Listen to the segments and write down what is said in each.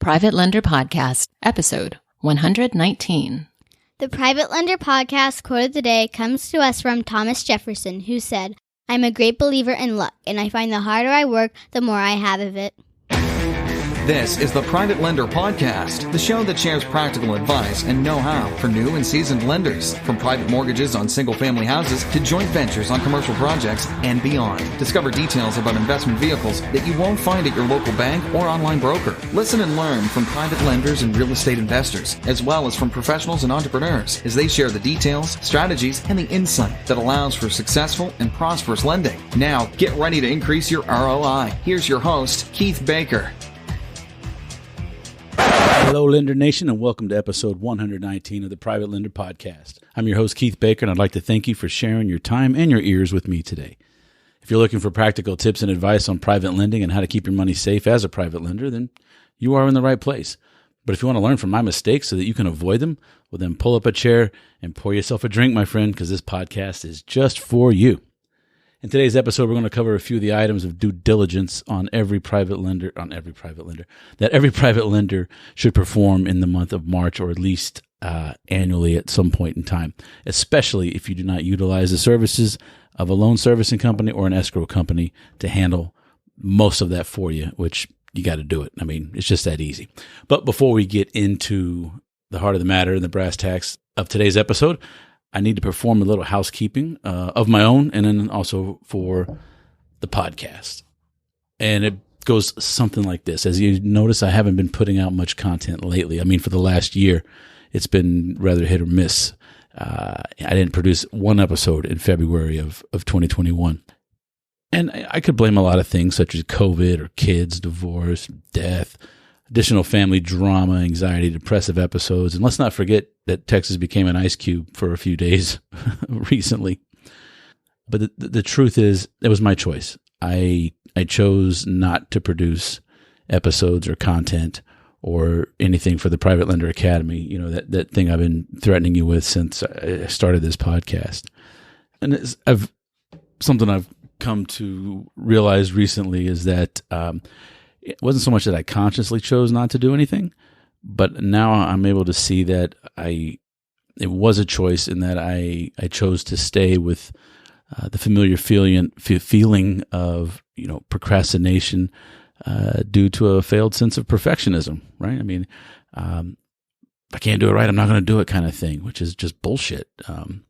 Private Lender Podcast, episode 119. The Private Lender Podcast quote of the day comes to us from Thomas Jefferson, who said, "I'm a great believer in luck, and I find the harder I work, the more I have of it." This is the Private Lender Podcast, the show that shares practical advice and know-how for new and seasoned lenders, from private mortgages on single-family houses to joint ventures on commercial projects and beyond. Discover details about investment vehicles that you won't find at your local bank or online broker. Listen and learn from private lenders and real estate investors, as well as from professionals and entrepreneurs, as they share the details, strategies, and the insight that allows for successful and prosperous lending. Now, get ready to increase your ROI. Here's your host, Keith Baker. Hello, Lender Nation, and welcome to episode 119 of the Private Lender Podcast. I'm your host, Keith Baker, and I'd like to thank you for sharing your time and your ears with me today. If you're looking for practical tips and advice on private lending and how to keep your money safe as a private lender, then you are in the right place. But if you want to learn from my mistakes so that you can avoid them, well, then pull up a chair and pour yourself a drink, my friend, because this podcast is just for you. In today's episode, we're going to cover a few of the items of due diligence that every private lender should perform in the month of March, or at least annually at some point in time, especially if you do not utilize the services of a loan servicing company or an escrow company to handle most of that for you, which you got to do it. I mean, it's just that easy. But before we get into the heart of the matter and the brass tacks of today's episode, I need to perform a little housekeeping of my own, and then also for the podcast. And it goes something like this. As you notice, I haven't been putting out much content lately. I mean, for the last year, it's been rather hit or miss. I didn't produce one episode in February of 2021. And I could blame a lot of things, such as COVID or kids, divorce, death, additional family drama, anxiety, depressive episodes. And let's not forget that Texas became an ice cube for a few days recently. But the truth is, it was my choice. I chose not to produce episodes or content or anything for the Private Lender Academy, you know, that thing I've been threatening you with since I started this podcast. And something I've come to realize recently is that it wasn't so much that I consciously chose not to do anything, but now I'm able to see that it was a choice, in that I chose to stay with the familiar feeling of, you know, procrastination due to a failed sense of perfectionism, right? I mean, if I can't do it right, I'm not going to do it kind of thing, which is just bullshit. And,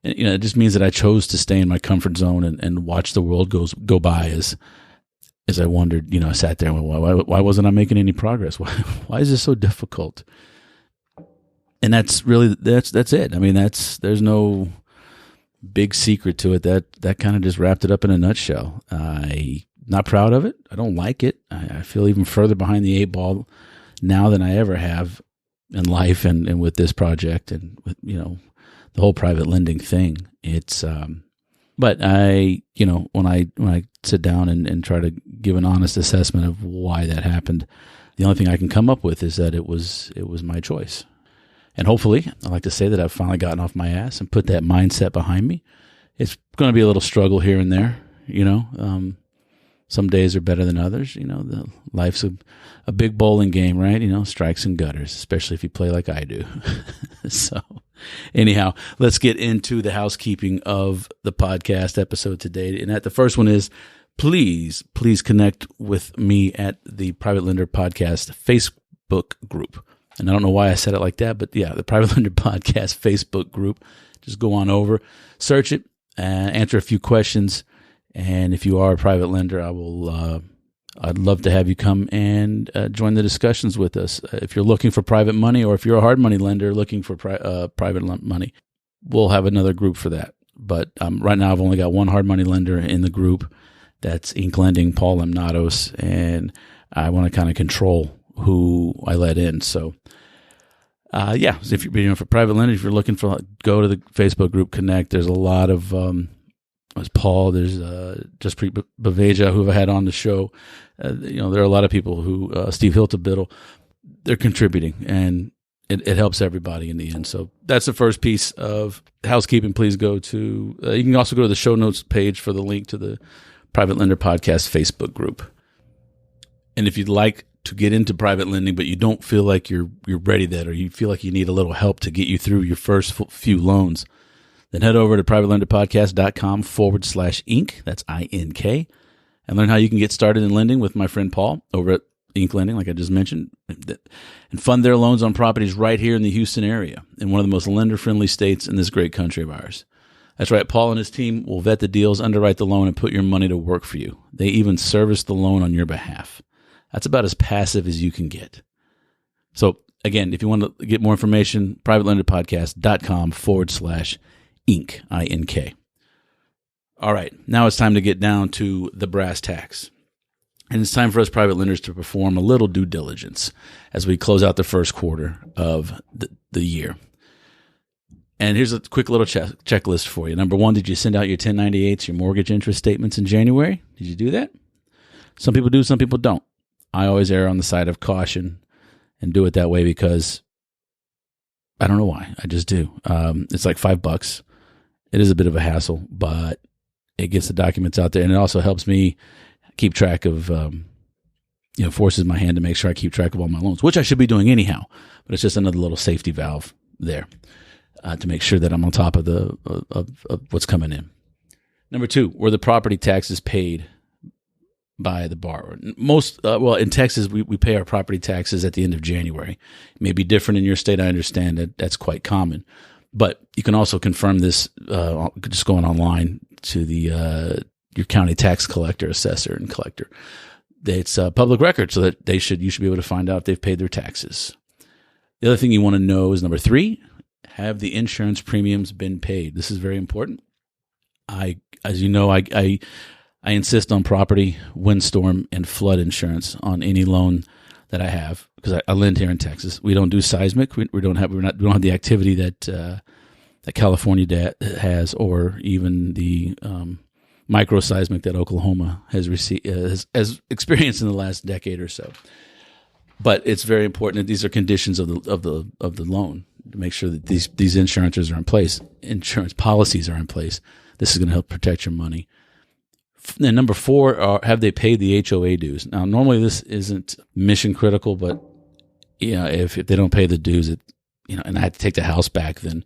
you know, it just means that I chose to stay in my comfort zone and watch the world go by as I wondered, you know, I sat there and went, why wasn't I making any progress? Why is this so difficult? And that's it. I mean, there's no big secret to it. That kind of just wrapped it up in a nutshell. I'm not proud of it. I don't like it. I feel even further behind the eight ball now than I ever have in life and with this project and with, you know, the whole private lending thing. It's, but you know, when I sit down and try to give an honest assessment of why that happened, the only thing I can come up with is that it was my choice. And hopefully, I like to say that I've finally gotten off my ass and put that mindset behind me. It's going to be a little struggle here and there, you know. Some days are better than others. You know, life's a big bowling game, right? You know, strikes and gutters, especially if you play like I do. So anyhow, let's get into the housekeeping of the podcast episode today. And the first one is, please connect with me at the Private Lender Podcast Facebook group. And I don't know why I said it like that, but yeah, the Private Lender Podcast Facebook group. Just go on over, search it, answer a few questions. And if you are a private lender, I'd love to have you come and join the discussions with us. If you're looking for private money, or if you're a hard money lender looking for private money, we'll have another group for that. But right now, I've only got one hard money lender in the group. That's Inc. Lending, Paul Lemnatos, and I want to kind of control who I let in. So, yeah, if you're for private lending, if you're looking for, go to the Facebook group, connect. There's a lot of there's Paul, there's Jaspreet Baveja, who I've had on the show. You know, there are a lot of people who, Steve Hiltebiddle, they're contributing, and it helps everybody in the end. So that's the first piece of housekeeping. Please go to, you can also go to the show notes page for the link to the Private Lender Podcast Facebook group. And if you'd like to get into private lending, but you don't feel like you're ready yet, or you feel like you need a little help to get you through your first few loans, then head over to privatelenderpodcast.com/Inc. That's INK, and learn how you can get started in lending with my friend Paul over at Inc. Lending, like I just mentioned, and fund their loans on properties right here in the Houston area, in one of the most lender-friendly states in this great country of ours. That's right. Paul and his team will vet the deals, underwrite the loan, and put your money to work for you. They even service the loan on your behalf. That's about as passive as you can get. So again, if you want to get more information, privatelenderpodcast.com/Inc. INK. All right. Now it's time to get down to the brass tacks. And it's time for us private lenders to perform a little due diligence as we close out the first quarter of the year. And here's a quick little checklist for you. Number one, did you send out your 1098s, your mortgage interest statements in January? Did you do that? Some people do, some people don't. I always err on the side of caution and do it that way because I don't know why. I just do. It's like $5. It is a bit of a hassle, but it gets the documents out there, and it also helps me keep track of, forces my hand to make sure I keep track of all my loans, which I should be doing anyhow. But it's just another little safety valve there to make sure that I'm on top of of what's coming in. Number two, were the property taxes paid by the borrower? In Texas, we pay our property taxes at the end of January. It may be different in your state. I understand that that's quite common. But you can also confirm this just going online to your county tax collector, assessor, and collector. It's a public record, so that you should be able to find out if they've paid their taxes. The other thing you want to know is number three, have the insurance premiums been paid? This is very important. As you know, I insist on property, windstorm, and flood insurance on any loan that I have because I lend here in Texas. We don't do seismic. We don't have the activity that California has, or even the microseismic that Oklahoma has experienced in the last decade or so. But it's very important that these are conditions of the loan to make sure that these insurances are in place, insurance policies are in place. This is going to help protect your money. And number four, have they paid the HOA dues? Now, normally this isn't mission critical, but if they don't pay the dues, and I had to take the house back, then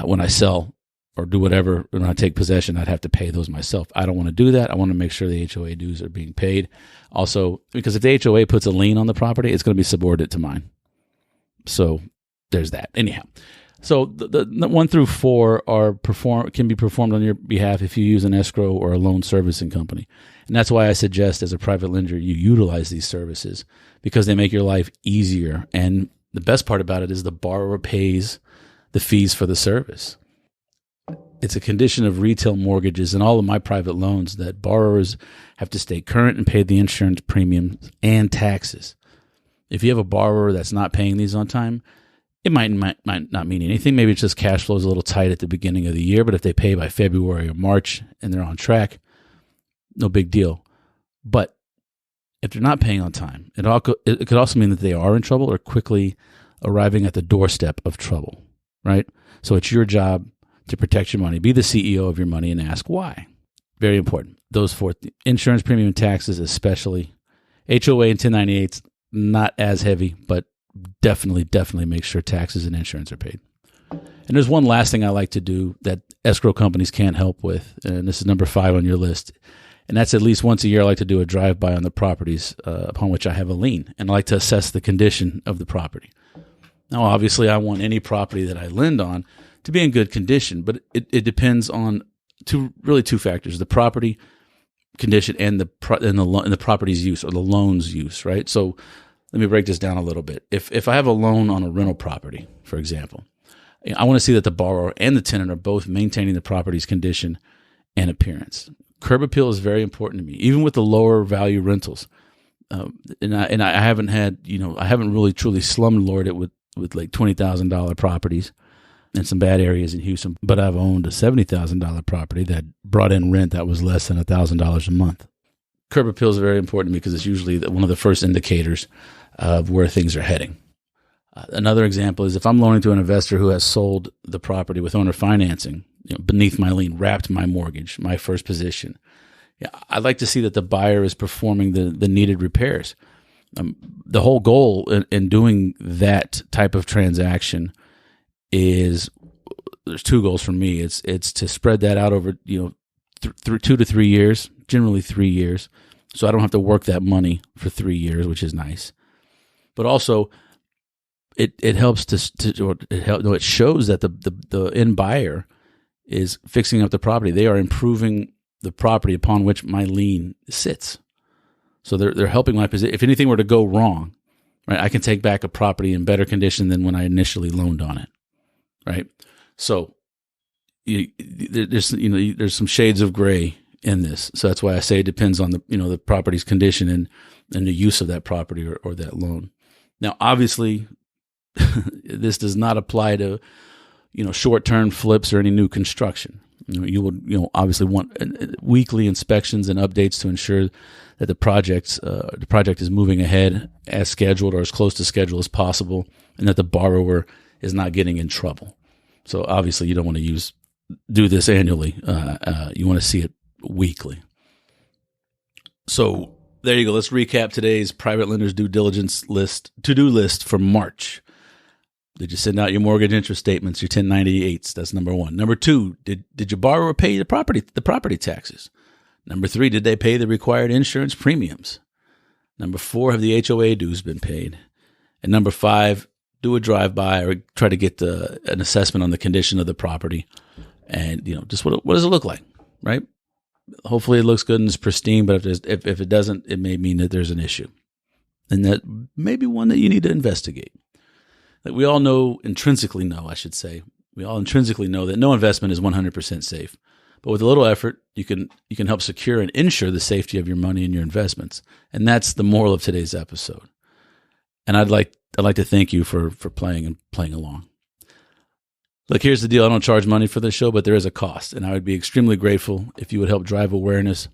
when I sell or do whatever, when I take possession, I'd have to pay those myself. I don't want to do that. I want to make sure the HOA dues are being paid. Also, because if the HOA puts a lien on the property, it's going to be subordinate to mine. So there's that. Anyhow, so the 1 through 4 can be performed on your behalf if you use an escrow or a loan servicing company. And that's why I suggest as a private lender, you utilize these services because they make your life easier. And the best part about it is the borrower pays the fees for the service. It's a condition of retail mortgages and all of my private loans that borrowers have to stay current and pay the insurance premiums and taxes. If you have a borrower that's not paying these on time, it might not mean anything. Maybe it's just cash flow is a little tight at the beginning of the year, but if they pay by February or March and they're on track, no big deal. But if they're not paying on time, it could also mean that they are in trouble or quickly arriving at the doorstep of trouble, right? So it's your job to protect your money. Be the CEO of your money and ask why. Very important. Those four, insurance, premium, and taxes especially. HOA and 1098s, not as heavy, but definitely make sure taxes and insurance are paid. And there's one last thing I like to do that escrow companies can't help with, and this is number 5 on your list, and that's at least once a year I like to do a drive-by on the properties upon which I have a lien, and I like to assess the condition of the property. Now, obviously, I want any property that I lend on to be in good condition, but it depends on two factors: the property condition and the property's use or the loan's use, right? So let me break this down a little bit. If I have a loan on a rental property, for example, I want to see that the borrower and the tenant are both maintaining the property's condition and appearance. Curb appeal is very important to me, even with the lower value rentals. And I haven't had, I haven't really truly slumlorded it with like $20,000 properties in some bad areas in Houston, but I've owned a $70,000 property that brought in rent that was less than $1,000 a month. Curb appeal is very important to me because it's usually one of the first indicators of where things are heading. Another example is if I'm loaning to an investor who has sold the property with owner financing, beneath my lien, wrapped my mortgage, my first position. I'd like to see that the buyer is performing the needed repairs. The whole goal in doing that type of transaction is there's two goals for me. It's to spread that out over 2 to 3 years, generally 3 years, so I don't have to work that money for 3 years, which is nice. But also, it helps it shows that the end buyer is fixing up the property. They are improving the property upon which my lien sits. So they're helping my position. If anything were to go wrong, right, I can take back a property in better condition than when I initially loaned on it, right? So there's some shades of gray in this. So that's why I say it depends on the property's condition and the use of that property or that loan. Now, obviously, this does not apply to short-term flips or any new construction. You would obviously want weekly inspections and updates to ensure that the project is moving ahead as scheduled or as close to schedule as possible, and that the borrower is not getting in trouble. So obviously, you don't want to do this annually. You want to see it weekly. So there you go. Let's recap today's private lenders due diligence to-do list for March. Did you send out your mortgage interest statements, your 1098s? That's number one. Number two, did your borrower pay the property taxes? Number three, did they pay the required insurance premiums? Number four, have the HOA dues been paid? And number five, do a drive-by or try to get an assessment on the condition of the property, and just what does it look like, right? Hopefully, it looks good and it's pristine. But if it doesn't, it may mean that there's an issue, and that may be one that you need to investigate. Like we all intrinsically know that no investment is 100% safe. But with a little effort, you can help secure and ensure the safety of your money and your investments. And that's the moral of today's episode. And I'd like to thank you for playing along. Look, here's the deal. I don't charge money for this show, but there is a cost. And I would be extremely grateful if you would help drive awareness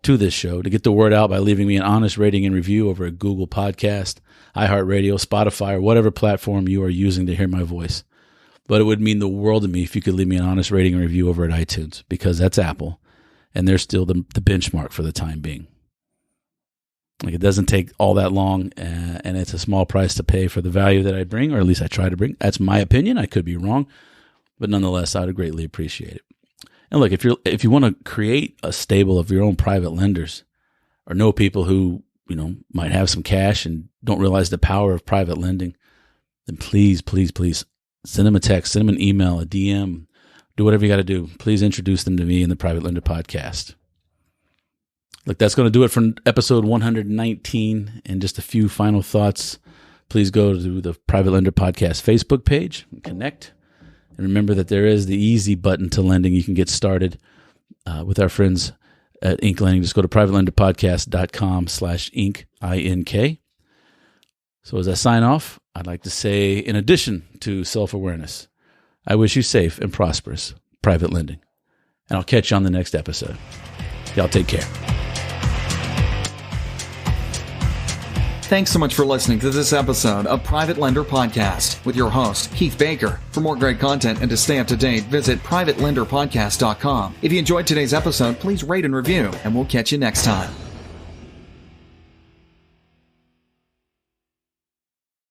to this show, to get the word out by leaving me an honest rating and review over at Google Podcast, iHeartRadio, Spotify, or whatever platform you are using to hear my voice. But it would mean the world to me if you could leave me an honest rating and review over at iTunes, because that's Apple, and they're still the benchmark for the time being. Like, it doesn't take all that long, and it's a small price to pay for the value that I bring, or at least I try to bring. That's my opinion. I could be wrong, but nonetheless, I would greatly appreciate it. And look, if you want to create a stable of your own private lenders, or know people who might have some cash and don't realize the power of private lending, then please send them a text, send them an email, a DM, do whatever you got to do. Please introduce them to me in the Private Lender Podcast. Look, that's going to do it for episode 119. And just a few final thoughts. Please go to the Private Lender Podcast Facebook page and connect. And remember that there is the easy button to lending. You can get started with our friends at Inc. Lending. Just go to privatelenderpodcast.com/Inc. INK. So as I sign off, I'd like to say, in addition to self-awareness, I wish you safe and prosperous private lending. And I'll catch you on the next episode. Y'all take care. Thanks so much for listening to this episode of Private Lender Podcast with your host, Keith Baker. For more great content and to stay up to date, visit privatelenderpodcast.com. If you enjoyed today's episode, please rate and review, and we'll catch you next time.